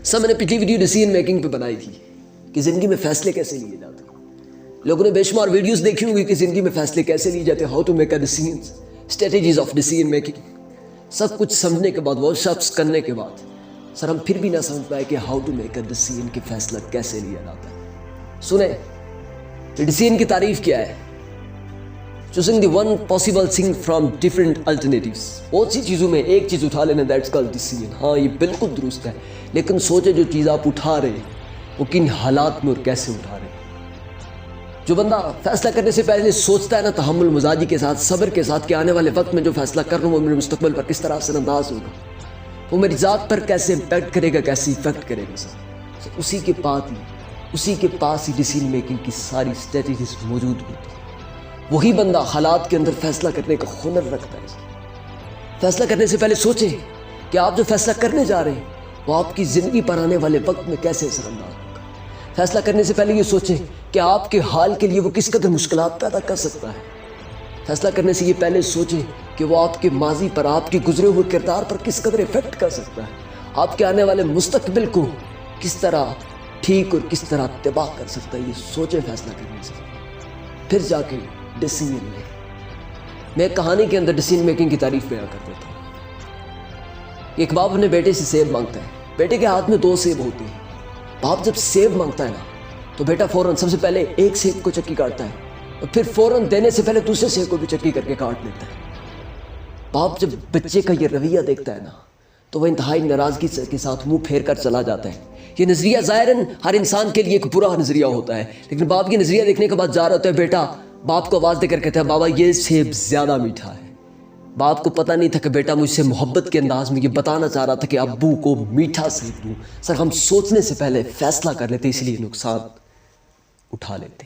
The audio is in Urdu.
سر میں نے پچھلی ویڈیو ڈیسیژن میکنگ پہ بنائی تھی کہ زندگی میں فیصلے کیسے لیے جاتے ہیں. لوگوں نے بے شمار ویڈیوز دیکھی ہوں گی کہ زندگی میں فیصلے کیسے لیے جاتے ہیں, how to make a decision, strategies of decision making. سب کچھ سمجھنے کے بعد, ورک شاپس کرنے کے بعد سر ہم پھر بھی نہ سمجھ پائے کہ how to make a decision کہ فیصلہ کیسے لیا جاتا ہے. سنیں ڈیسیژن کی تعریف کیا ہے. Choosing the one possible thing from different alternatives. بہت سی چیزوں میں ایک چیز اٹھا لینا, دیٹس کالڈ ڈیسیژن. ہاں یہ بالکل درست ہے, لیکن سوچے جو چیز آپ اٹھا رہے ہیں وہ کن حالات میں اور کیسے اٹھا رہے ہیں. جو بندہ فیصلہ کرنے سے پہلے سوچتا ہے نا تحمل مزاجی کے ساتھ, صبر کے ساتھ کہ آنے والے وقت میں جو فیصلہ کر رہا ہوں وہ میرے مستقبل پر کس طرح اثر انداز ہوگا, وہ میری ذات پر کیسے امپیکٹ کرے گا, کیسے افیکٹ کرے گا. سر اسی کے پاس ہی ڈیسیژن میکنگ کی ساری اسٹریٹجیز موجود ہوتی ہیں. وہی بندہ حالات کے اندر فیصلہ کرنے کا ہنر رکھتا ہے. فیصلہ کرنے سے پہلے سوچیں کہ آپ جو فیصلہ کرنے جا رہے ہیں وہ آپ کی زندگی پر آنے والے وقت میں کیسے اثر انداز ہوگا. فیصلہ کرنے سے پہلے یہ سوچیں کہ آپ کے حال کے لیے وہ کس قدر مشکلات پیدا کر سکتا ہے. فیصلہ کرنے سے یہ پہلے سوچیں کہ وہ آپ کے ماضی پر, آپ کے گزرے ہوئے کردار پر کس قدر افیکٹ کر سکتا ہے, آپ کے آنے والے مستقبل کو کس طرح ٹھیک اور کس طرح تباہ کر سکتا ہے. یہ سوچیں فیصلہ کرنے سے, پھر جا کے ڈیسیژن میں. میں ایک کہانی کے اندر ڈیسیژن میکنگ کی تعریف بیان کر دیتا ہوں. ایک باپ اپنے بیٹے سے سیب مانگتا ہے. بیٹے کے ہاتھ میں 2 سیب ہوتے ہیں. باپ جب سیب مانگتا ہے نا تو بیٹا فوراً سب سے پہلے ایک سیب کو چکی کاٹتا ہے اور پھر فوراً دینے سے پہلے دوسرے سیب کو بھی چکی کر کے کاٹ لیتا ہے. باپ جب بچے کا یہ رویہ دیکھتا ہے نا تو وہ انتہائی ناراضگی کے ساتھ منہ پھیر کر چلا جاتا ہے. یہ نظریہ ظاہراً ہر انسان کے لیے ایک برا نظریہ ہوتا ہے, لیکن باپ کی نظریہ دیکھنے کے بعد جا رہا ہوتا ہے. بیٹا باپ کو آواز دے کر کہتا ہے, بابا یہ سیب زیادہ میٹھا ہے. باپ کو پتہ نہیں تھا کہ بیٹا مجھ سے محبت کے انداز میں یہ بتانا چاہ رہا تھا کہ ابو کو میٹھا سیب دوں. سر ہم سوچنے سے پہلے فیصلہ کر لیتے, اس لیے نقصان اٹھا لیتے.